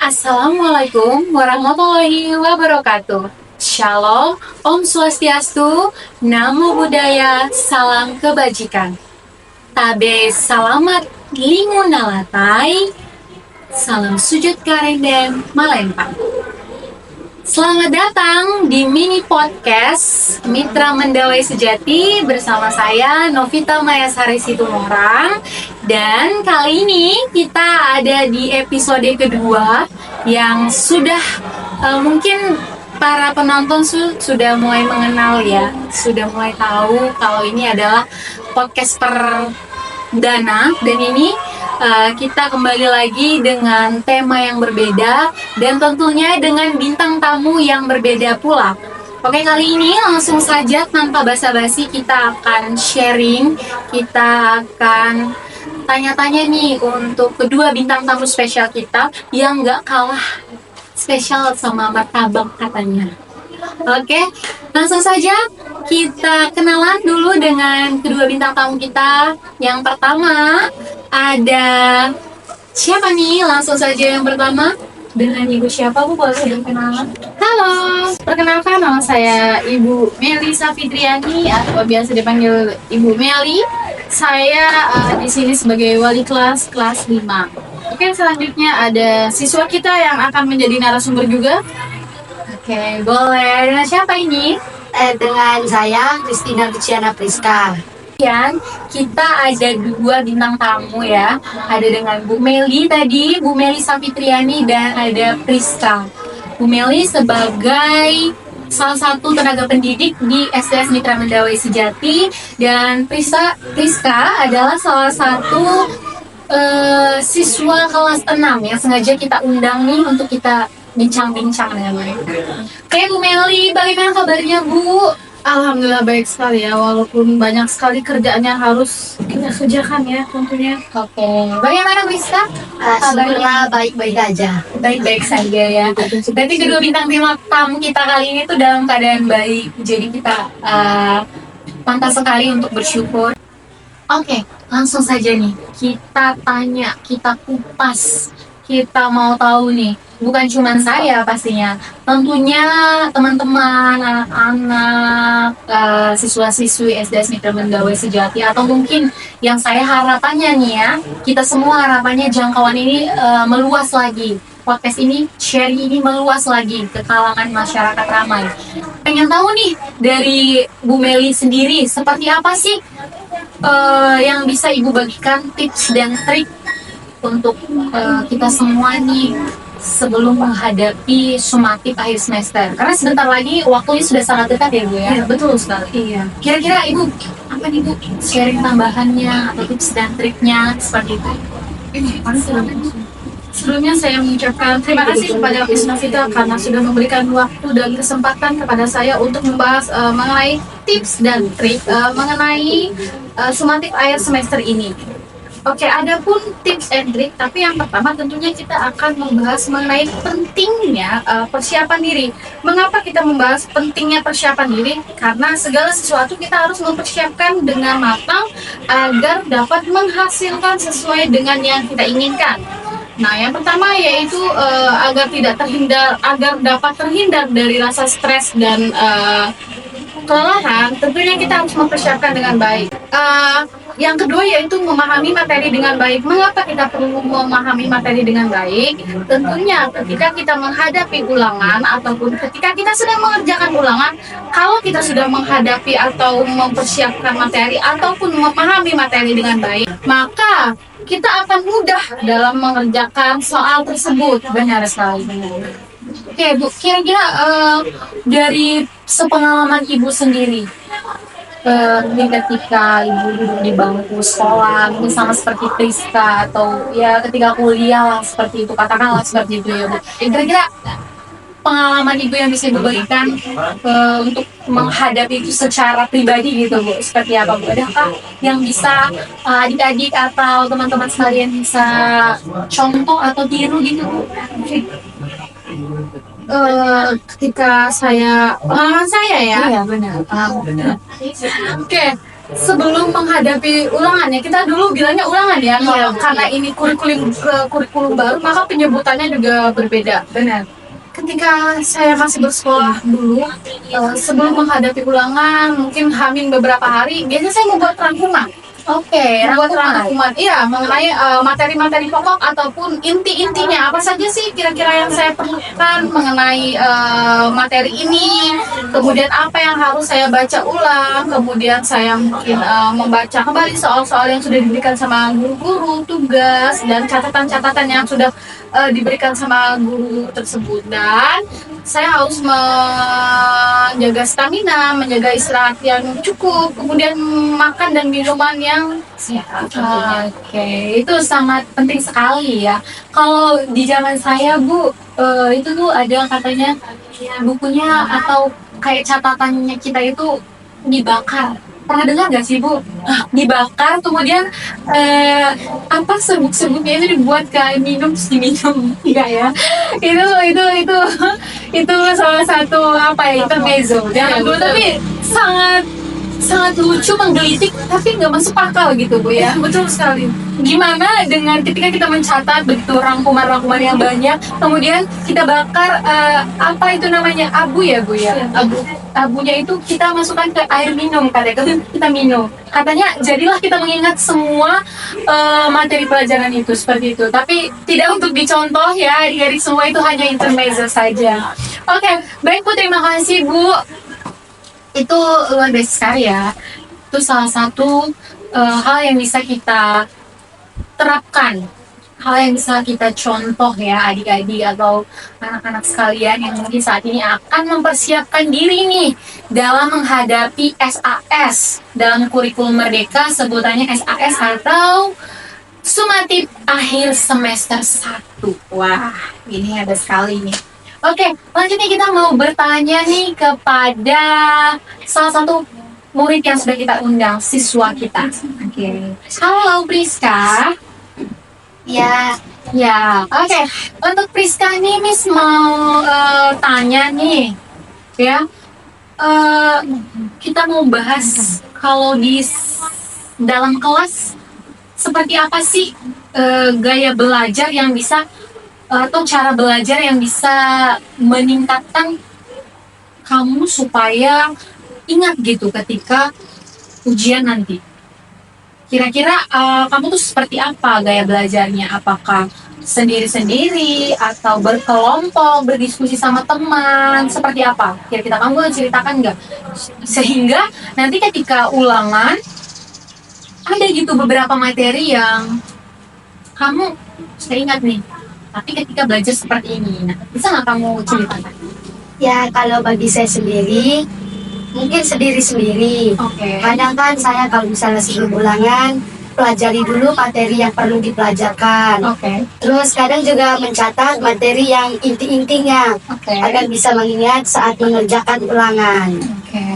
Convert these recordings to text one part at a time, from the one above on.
Assalamualaikum warahmatullahi wabarakatuh. Shalom, Om Swastiastu, Namo Buddhaya, Salam Kebajikan. Tabe Salamat Lingunalatai, Salam Sujud Karendem Malempang. Selamat datang di mini podcast Mitra Mendawai Sejati bersama saya Novita Mayasari Situmorang. Dan kali ini kita ada di episode kedua yang sudah mungkin para penonton sudah mulai mengenal ya, sudah mulai tahu kalau ini adalah podcast perdana. Dan ini kita kembali lagi dengan tema yang berbeda dan tentunya dengan bintang tamu yang berbeda pula. Oke, kali ini langsung saja tanpa basa-basi kita akan sharing, kita akan tanya-tanya nih untuk kedua bintang tamu spesial kita yang gak kalah spesial sama martabak katanya. Oke, langsung saja kita kenalan dulu dengan kedua bintang tamu kita. Yang pertama ada siapa nih? Langsung saja yang pertama dengan Ibu siapa Bu? Boleh berkenalan? Halo, perkenalkan nama saya Ibu Melisa Fitriani atau biasa dipanggil Ibu Meli. Saya di sini sebagai wali kelas 5. Oke, selanjutnya ada siswa kita yang akan menjadi narasumber juga. Oke, boleh. Dengan siapa ini? Dengan saya Christina Luciana Priska. Dan kita ada dua bintang tamu ya. Ada dengan Bu Meli tadi, Bu Meli Safitriani, dan ada Priska. Bu Meli sebagai salah satu tenaga pendidik di SDS Mitra Mendawai Sejati, dan Priska adalah salah satu siswa kelas 6 yang sengaja kita undang nih untuk kita bincang-bincang dengan mereka. Oke, Bu Meli, bagaimana kabarnya Bu? Alhamdulillah baik sekali ya, walaupun banyak sekali kerjaan yang harus kita kerjakan ya tentunya. Oke, bagaimana Priska? Alhamdulillah baik-baik aja. Baik-baik saja ya. Berarti kedua bintang tamu kita kali ini tuh dalam keadaan baik. Jadi kita pantas sekali untuk bersyukur. Oke, langsung saja nih. Kita tanya, kita kupas. Kita mau tahu nih, bukan cuma saya pastinya. Tentunya teman-teman, anak-anak, siswa-siswi SDS Mitra Mendawai Sejati, atau mungkin yang saya harapannya nih ya, kita semua harapannya jangkauan ini meluas lagi. Podcast ini, sharing ini meluas lagi ke kalangan masyarakat ramai. Pengen tahu nih dari Bu Meli sendiri, seperti apa sih yang bisa Ibu bagikan tips dan trik untuk kita semua nih sebelum menghadapi sumatif akhir semester, karena sebentar lagi waktunya sudah sangat dekat ya Bu ya. Iya, betul sekali. Iya. Kira-kira Ibu apa nih Bu sharing tambahannya atau tips dan triknya seperti itu? Sebelumnya saya mengucapkan terima kasih kepada Miss Novita karena sudah memberikan waktu dan kesempatan kepada saya untuk membahas mengenai tips dan trik mengenai sumatif akhir semester ini. Oke, ada pun tips and trick, tapi yang pertama tentunya kita akan membahas mengenai pentingnya persiapan diri. Mengapa kita membahas pentingnya persiapan diri? Karena segala sesuatu kita harus mempersiapkan dengan matang agar dapat menghasilkan sesuai dengan yang kita inginkan. Nah, yang pertama yaitu agar dapat terhindar dari rasa stres dan kelelahan, tentunya kita harus mempersiapkan dengan baik. Yang kedua yaitu memahami materi dengan baik. Mengapa kita perlu memahami materi dengan baik? Tentunya ketika kita menghadapi ulangan ataupun ketika kita sedang mengerjakan ulangan, kalau kita sudah menghadapi atau mempersiapkan materi ataupun memahami materi dengan baik, maka kita akan mudah dalam mengerjakan soal tersebut. Benar sekali. Oke Bu, kira-kira dari sepengalaman Ibu sendiri, ketika Ibu duduk di bangku sekolah, mungkin sama seperti Priska, atau ya ketika kuliah lah seperti itu, katakanlah seperti itu ya Bu. Kira-kira pengalaman Ibu yang bisa Ibu berikan untuk menghadapi itu secara pribadi gitu Bu, seperti apa Bu? Adakah yang bisa adik-adik atau teman-teman sekalian bisa contoh atau tiru gitu Bu? Ketika pengalaman saya ya. Iya benar. Oke, sebelum menghadapi ulangan ya, kita dulu bilangnya ulangan ya, kalau karena ini kurikulum baru maka penyebutannya juga berbeda. Benar. Ketika saya masih bersekolah dulu, sebelum menghadapi ulangan, mungkin hamin beberapa hari, biasanya saya membuat rangkuman. Oke, Membuat rangkuman. rangkuman, iya, mengenai materi-materi pokok ataupun inti-intinya apa saja sih kira-kira yang saya perlukan mengenai materi ini, kemudian apa yang harus saya baca ulang, kemudian saya mungkin membaca kembali soal-soal yang sudah diberikan sama guru-guru, tugas, dan catatan-catatan yang sudah diberikan sama guru tersebut. Dan saya harus menjaga stamina, menjaga istirahat yang cukup, kemudian makan dan minuman yang sehat. Oke, itu sangat penting sekali ya. Kalau di zaman saya, Bu, itu tuh ada katanya bukunya atau kayak catatannya kita itu dibakar. Pernah dengar gak sih, Bu? Dibakar, kemudian apa serbuk-serbuknya itu dibuat kayak minum terus diminum, enggak ya? Itu salah satu apa ya, intermezzo. Jangan dulu, tapi sangat sangat lucu, menggelitik, tapi nggak masuk akal gitu, Bu ya. Betul sekali. Gimana dengan ketika kita mencatat begitu rangkuman-rangkuman yang banyak, kemudian kita bakar apa itu namanya, abu ya, Bu ya? Abunya itu kita masukkan ke air minum, katanya kita minum. Katanya jadilah kita mengingat semua materi pelajaran itu seperti itu. Tapi tidak untuk dicontoh ya, dari semua itu hanya intermezzo saja. Oke, baik Bu, terima kasih Bu. Itu luar biasa sekali ya. Itu salah satu hal yang bisa kita terapkan, hal yang bisa kita contoh ya adik-adik atau anak-anak sekalian yang mungkin saat ini akan mempersiapkan diri nih dalam menghadapi SAS dalam kurikulum Merdeka, sebutannya SAS atau sumatif akhir semester 1. Wah, ini ada sekali nih. Oke, selanjutnya kita mau bertanya nih kepada salah satu murid yang sudah kita undang, siswa kita. Oke. Halo Priska. Ya, Ya, oke. Untuk Priska nih, Miss mau tanya nih, ya. Kita mau bahas kalau di dalam kelas seperti apa sih gaya belajar yang bisa atau cara belajar yang bisa meningkatkan kamu supaya ingat gitu ketika ujian nanti. Kira-kira kamu tuh seperti apa gaya belajarnya? Apakah sendiri-sendiri atau berkelompok, berdiskusi sama teman? Seperti apa? Kira-kira kamu boleh ceritakan nggak? Sehingga nanti ketika ulangan ada gitu beberapa materi yang kamu sudah ingat nih. Tapi ketika belajar seperti ini, nah, bisa nggak kamu ceritakan? ya kalau bagi saya sendiri, mungkin sendiri-sendiri. Oke. Kadang kan saya kalau misalnya sebelum ulangan, pelajari dulu materi yang perlu dipelajarkan. Oke. Terus kadang juga mencatat materi yang inti-intinya, Oke. agar bisa mengingat saat mengerjakan ulangan. Oke.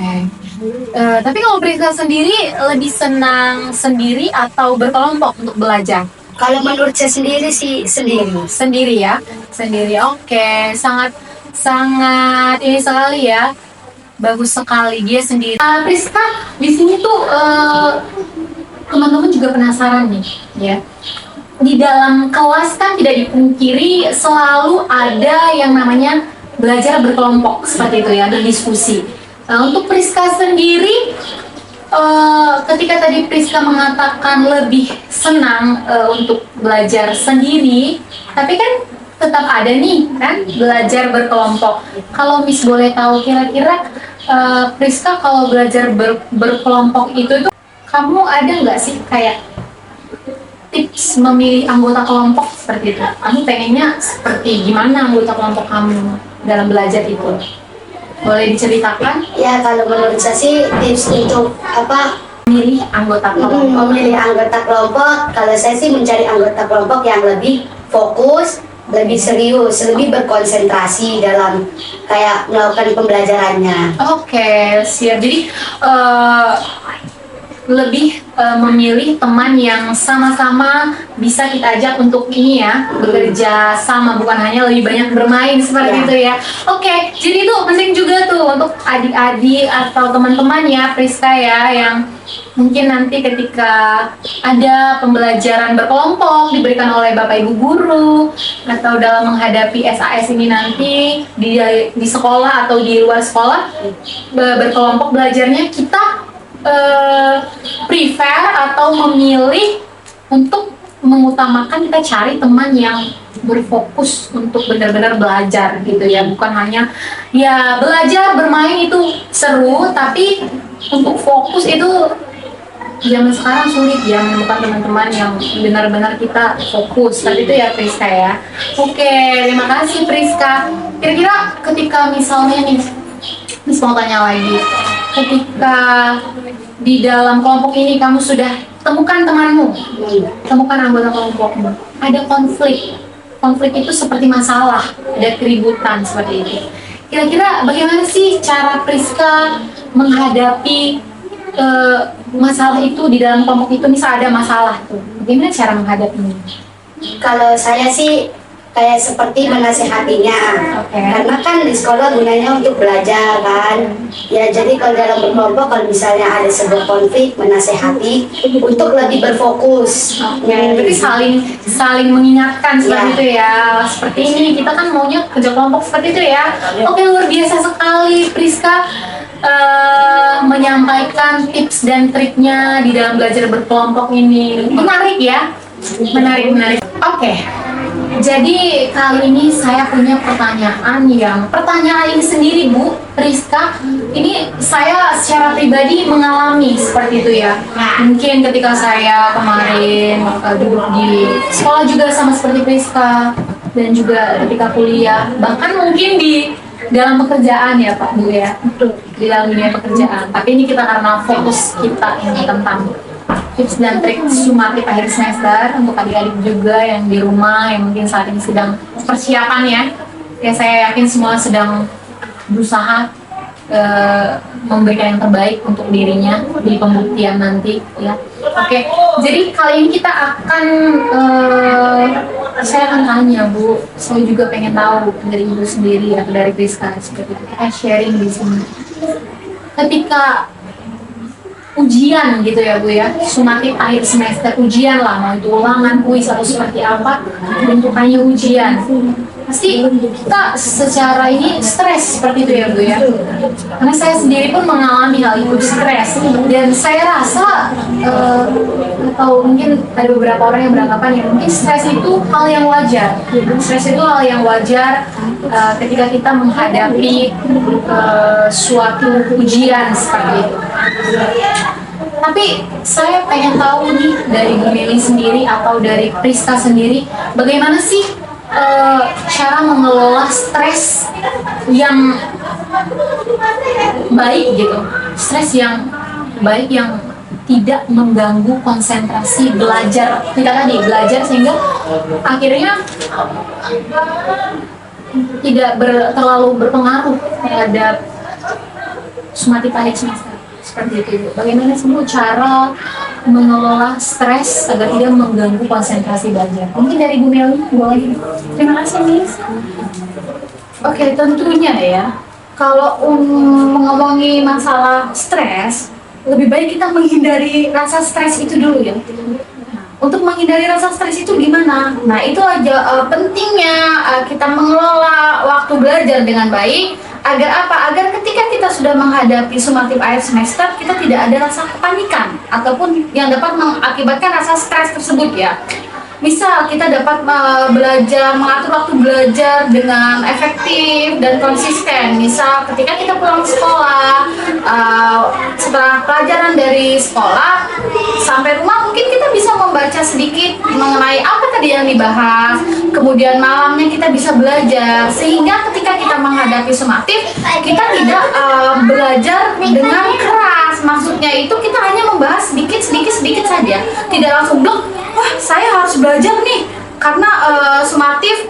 Tapi kalau Priska sendiri lebih senang sendiri atau berkelompok untuk belajar? Kalau menurut saya sendiri sih sendiri. Sendiri ya, sendiri. Oke, sangat ini sekali ya, bagus sekali dia sendiri. Priska, di sini tuh teman-teman juga penasaran nih, ya. Di dalam kelas kan tidak dipungkiri selalu ada yang namanya belajar berkelompok seperti itu ya, berdiskusi. Untuk Priska sendiri, ketika tadi Priska mengatakan lebih senang untuk belajar sendiri, tapi kan tetap ada nih kan belajar berkelompok. Kalau Miss boleh tahu kira-kira Priska kalau belajar berkelompok itu kamu ada nggak sih kayak tips memilih anggota kelompok seperti itu? Kamu pengennya seperti gimana anggota kelompok kamu dalam belajar itu? Boleh diceritakan? Ya kalau menurut saya sih tips untuk Milih anggota kelompok. memilih anggota kelompok, kalau saya sih mencari anggota kelompok yang lebih fokus, lebih serius, lebih berkonsentrasi dalam kayak melakukan pembelajarannya. Oke, siap. Jadi lebih memilih teman yang sama-sama bisa kita ajak untuk ini ya, bekerja sama, bukan hanya lebih banyak bermain seperti itu ya. Oke, jadi itu penting juga tuh untuk adik-adik atau teman-teman ya Priska ya, yang mungkin nanti ketika ada pembelajaran berkelompok diberikan oleh Bapak Ibu guru atau dalam menghadapi SAS ini nanti di sekolah atau di luar sekolah berkelompok belajarnya, kita prefer atau memilih untuk mengutamakan kita cari teman yang berfokus untuk benar-benar belajar gitu ya, bukan hanya ya belajar bermain itu seru, tapi untuk fokus itu zaman sekarang sulit ya menemukan teman-teman yang benar-benar kita fokus. Seperti itu ya Priska ya. Oke, terima kasih Priska. Kira-kira ketika misalnya nih, Miss mau tanya lagi, ketika di dalam kelompok ini kamu sudah temukan temanmu, temukan anggota kelompokmu, ada konflik itu seperti masalah, ada keributan seperti itu. Kira-kira bagaimana sih cara Priska menghadapi masalah itu di dalam kelompok itu? Misal ada masalah tuh, bagaimana cara menghadapinya? Kalau saya sih kayak seperti menasehatinya, karena kan di sekolah gunanya untuk belajar kan ya. Jadi kalau dalam berkelompok, kalau misalnya ada sebuah konflik, menasehati untuk lebih berfokus. Berarti saling mengingatkan seperti itu ya. Seperti ini kita kan maunya kerja kelompok seperti itu ya. Oke, luar biasa sekali Priska menyampaikan tips dan triknya di dalam belajar berkelompok ini. Menarik ya, menarik. Oke. Jadi kali ini saya punya pertanyaan ini sendiri Bu Priska, ini saya secara pribadi mengalami seperti itu ya. Mungkin ketika saya kemarin duduk di sekolah juga sama seperti Priska, dan juga ketika kuliah, bahkan mungkin di dalam pekerjaan ya Pak Bu ya, di dalam dunia pekerjaan. Tapi ini kita karena fokus kita ini tentang tips dan trik sumatif akhir semester untuk adik-adik juga yang di rumah, yang mungkin saat ini sedang persiapan ya saya yakin semua sedang berusaha memberikan yang terbaik untuk dirinya di pembuktian nanti ya. Oke, jadi kali ini kita akan saya akan tanya Bu, saya juga pengen tahu dari Ibu sendiri atau dari Priska, seperti kita sharing di sini. Ketika ujian gitu ya Bu ya, sumatif akhir semester, ujian lah, mau itu ulangan, kuis atau seperti apa bentukannya ujian, pasti kita secara ini stres seperti itu ya Bu ya. Karena saya sendiri pun mengalami hal itu, stres, dan saya rasa atau mungkin ada beberapa orang yang beranggapan ya mungkin stres itu hal yang wajar. Stres itu hal yang wajar ketika kita menghadapi suatu ujian seperti itu. Tapi saya pengen tahu nih dari Bu Meli sendiri atau dari Priska sendiri, bagaimana sih cara mengelola stres yang baik gitu, stres yang baik yang tidak mengganggu konsentrasi belajar kita tadi, belajar sehingga akhirnya tidak terlalu berpengaruh terhadap sumatif akhir semester seperti itu. Bagaimana sih Bu cara mengelola stres agar tidak mengganggu konsentrasi belajar? Mungkin dari Bu Meli boleh. Terima kasih Miss. Oke, tentunya ya, kalau mengomongi masalah stres, lebih baik kita menghindari rasa stres itu dulu ya. Untuk menghindari rasa stres itu gimana? Nah, itu aja pentingnya kita mengelola waktu belajar dengan baik. Agar apa? Agar ketika kita sudah menghadapi sumatif akhir semester, kita tidak ada rasa kepanikan ataupun yang dapat mengakibatkan rasa stres tersebut ya. Misal kita dapat mengatur waktu belajar dengan efektif dan konsisten. Misal ketika kita pulang sekolah, setelah pelajaran dari sekolah sampai rumah, mungkin kita bisa membaca sedikit mengenai apa tadi yang dibahas. Kemudian malamnya kita bisa belajar, sehingga ketika kita menghadapi sumatif, kita tidak belajar dengan keras. Maksudnya itu kita hanya membahas sedikit saja, tidak langsung blok. Wah, saya harus belajar nih karena sumatif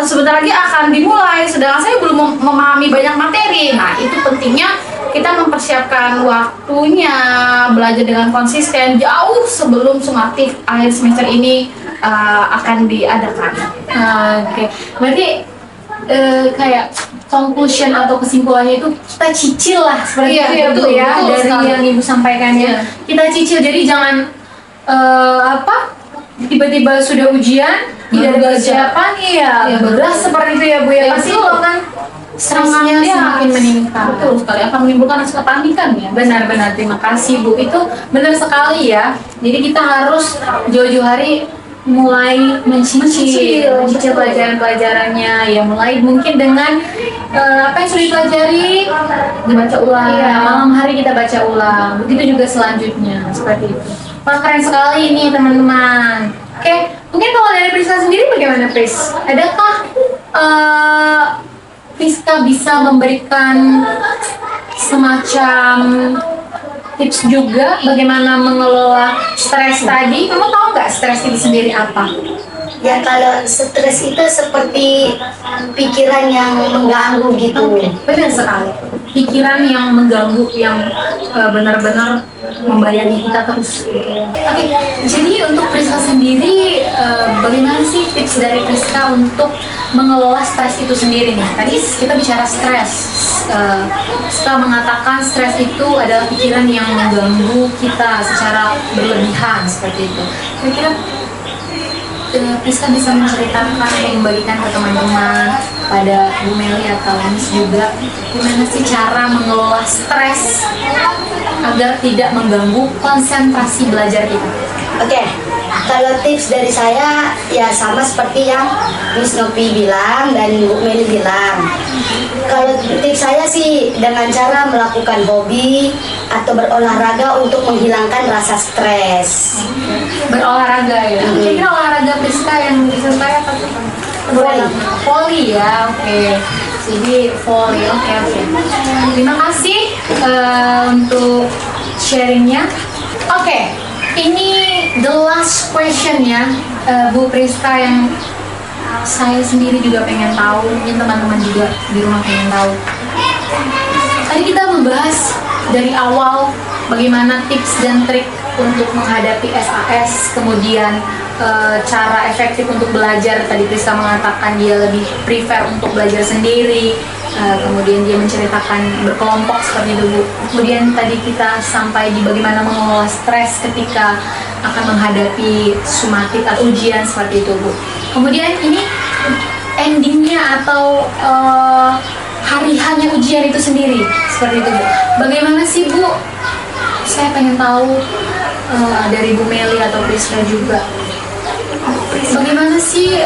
sebentar lagi akan dimulai, sedangkan saya belum memahami banyak materi. Nah, itu pentingnya kita mempersiapkan waktunya, belajar dengan konsisten jauh sebelum sumatif akhir semester ini akan diadakan. Oke, berarti kayak conclusion atau kesimpulannya itu kita cicil lah seperti Iya, itu ya Bu betul, ya, betul dari sekali. yang Ibu sampaikan ya. Iya. Kita cicil, jadi jangan tiba-tiba sudah ujian tidak ada Baru persiapan, iya, Iya, beras seperti itu ya Bu ya. Iya, Pasti betul. itu akan stresnya Iya, semakin meningkat. Betul sekali, akan menimbulkan rasa kepanikan ya. Benar-benar, terima kasih Bu. Itu benar sekali ya. Jadi kita harus jauh-jauh hari mulai mencicil pelajaran-pelajarannya ya, mulai mungkin dengan apa yang sudah dipelajari dibaca ulang. Iya. Malam hari kita baca ulang. Begitu juga selanjutnya seperti itu. Wah, keren sekali ini teman-teman. Oke, mungkin kalau dari Priska sendiri bagaimana Pris? Adakah Priska bisa memberikan semacam tips juga bagaimana mengelola stres tadi? Kamu tahu nggak stres itu sendiri apa? Ya kalau stres itu seperti pikiran yang mengganggu gitu. Benar sekali. Pikiran yang mengganggu, yang benar-benar membayangi kita terus. Oke, jadi untuk Priska sendiri, bagaimana sih tips dari Priska untuk mengelola stres itu sendiri nih? Tadi kita bicara stres. Priska mengatakan stres itu adalah pikiran yang mengganggu kita secara berlebihan seperti itu. Kira-kira Priska bisa menceritakan atau membagikan ke teman-teman pada Bu Meli atau Miss juga gimana sih cara mengelola stres agar tidak mengganggu konsentrasi belajar kita? Oke, kalau tips dari saya ya sama seperti yang Miss Nopi bilang dan Bu Meli bilang. Kalau tips saya sih dengan cara melakukan hobi atau berolahraga untuk menghilangkan rasa stres. Berolahraga ya. Kira-kira olahraga Priska yang bisa saya apa tuh? Volley. Volley ya, oke. Jadi volley, oke. Terima kasih untuk sharingnya. Oke, ini the last question ya, Bu Priska, yang saya sendiri juga pengen tahu, mungkin teman-teman juga di rumah pengen tahu. Tadi kita membahas dari awal bagaimana tips dan trik untuk menghadapi SAS, kemudian cara efektif untuk belajar. Tadi Priska mengatakan dia lebih prefer untuk belajar sendiri, kemudian dia menceritakan berkelompok seperti itu Bu. Kemudian tadi kita sampai di bagaimana mengelola stres ketika akan menghadapi sumatif atau ujian seperti itu Bu. Kemudian ini endingnya atau hari hanya ujian itu sendiri seperti itu Bu. Bagaimana sih Bu? Saya pengen tahu dari Bu Meli atau Priska juga. Bagaimana sih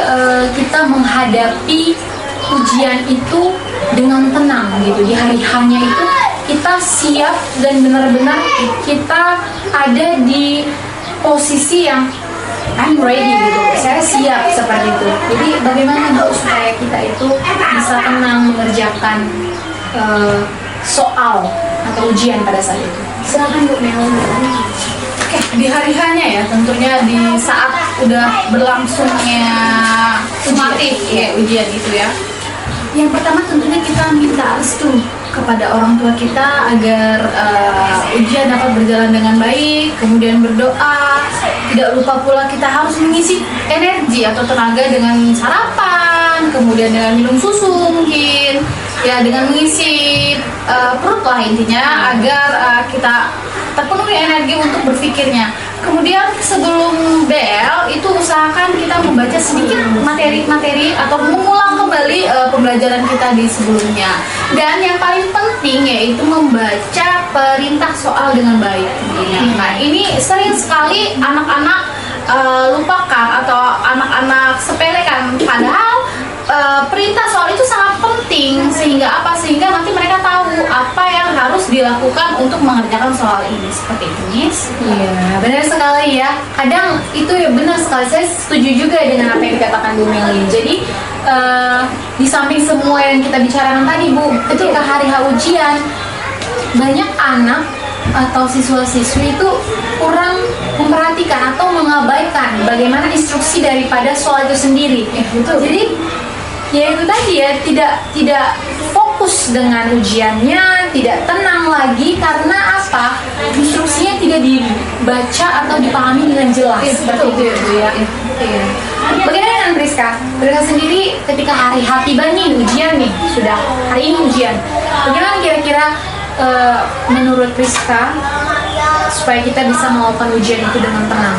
kita menghadapi ujian itu dengan tenang gitu, di hari hanya itu kita siap dan benar-benar kita ada di posisi yang I'm ready gitu, saya siap seperti itu. Jadi bagaimana Bu supaya kita itu bisa tenang mengerjakan soal atau ujian pada saat itu? Silakan Bu Meli. Oke, di hari hanya ya, tentunya di saat udah berlangsungnya sumatif ya ujian itu ya. Yang pertama tentunya kita minta restu kepada orang tua kita agar ujian dapat berjalan dengan baik, kemudian berdoa. Tidak lupa pula kita harus mengisi energi atau tenaga dengan sarapan, kemudian dengan minum susu mungkin, ya dengan mengisi perut lah intinya agar kita terpenuhi energi untuk berpikirnya. Kemudian sebelum bel itu usahakan kita membaca sedikit materi-materi atau mengulang kembali pembelajaran kita di sebelumnya. Dan yang paling penting yaitu membaca perintah soal dengan baik tentunya. Nah ini sering sekali anak-anak lupakan atau anak-anak sepelekan, padahal perintah soal itu sangat penting sehingga apa? Sehingga nanti mereka tahu apa yang harus dilakukan untuk mengerjakan soal ini seperti itu, Miss. Iya, benar sekali ya. Kadang itu ya benar sekali. Saya setuju juga dengan apa yang dikatakan Bu Meli. Jadi di samping semua yang kita bicarakan tadi Bu, ketika hari H ujian banyak anak atau siswa-siswi itu kurang memperhatikan atau mengabaikan bagaimana instruksi daripada soal itu sendiri. Betul. Jadi ya itu tadi ya, tidak fokus dengan ujiannya, tidak tenang lagi karena apa? Instruksinya tidak dibaca atau dipahami dengan jelas. Betul itu ya Bu ya. Iya. Bagaimana dengan Priska? Priska sendiri ketika hari tiba nih ujian nih, sudah hari ini ujian. Bagaimana kira-kira menurut Priska supaya kita bisa melakukan ujian itu dengan tenang?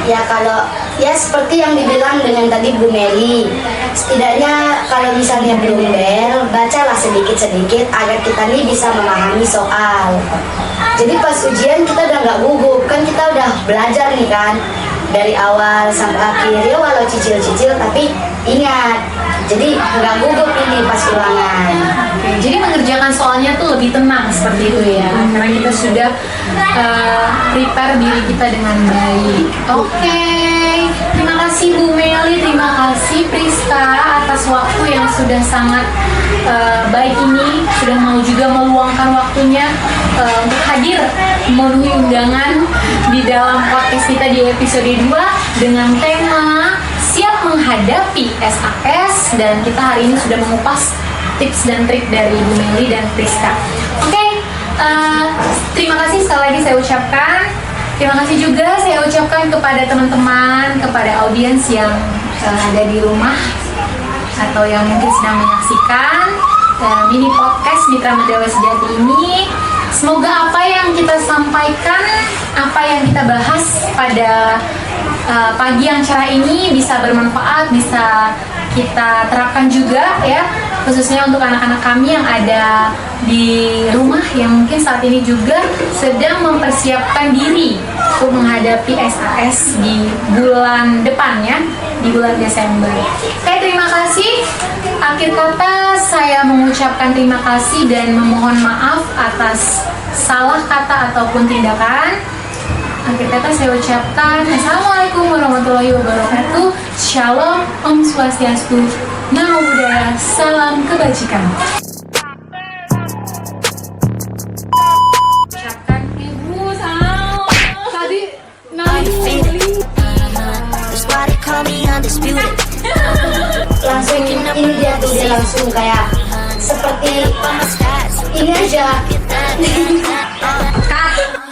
Ya kalau ya seperti yang dibilang dengan tadi Bu Meli, setidaknya kalau misalnya belum bel, bacalah sedikit-sedikit agar kita nih bisa memahami soal. Jadi pas ujian kita udah nggak gugup, kan kita udah belajar nih kan dari awal sampai akhir, ya walau cicil-cicil tapi ingat, jadi nggak gugup ini pas ulangan. Oke, jadi mengerjakan soalnya tuh lebih tenang seperti itu ya, karena kita sudah prepare diri kita dengan baik. Oke, terima kasih Bu Meli, terima kasih Priska atas waktu yang sudah sangat baik ini, sudah mau juga meluangkan waktunya untuk hadir memenuhi undangan di dalam podcast kita di episode 2 dengan tema siap menghadapi SAS, dan kita hari ini sudah mengupas tips dan trik dari Bu Meli dan Priska. Oke, terima kasih sekali lagi saya ucapkan. Terima kasih juga saya ucapkan kepada teman-teman, kepada audiens yang ada di rumah atau yang mungkin sedang menyaksikan mini podcast Mitra Medawai Sejati ini. Semoga apa yang kita sampaikan, apa yang kita bahas pada pagi yang cerah ini bisa bermanfaat, bisa kita terapkan juga ya, khususnya untuk anak-anak kami yang ada di rumah yang mungkin saat ini juga sedang mempersiapkan diri untuk menghadapi SAS di bulan depan ya, di bulan Desember. Oke, terima kasih. Akhir kata saya mengucapkan terima kasih dan memohon maaf atas salah kata ataupun tindakan. Akhir kata saya ucapkan Assalamualaikum warahmatullahi wabarakatuh. Shalom, Om Swastiastu, Namo Buddhaya, salam kebajikan. Ucapkan Ibu salam. Tadi Langsung ini dia tuh, dia langsung kayak seperti ini aja. Cut.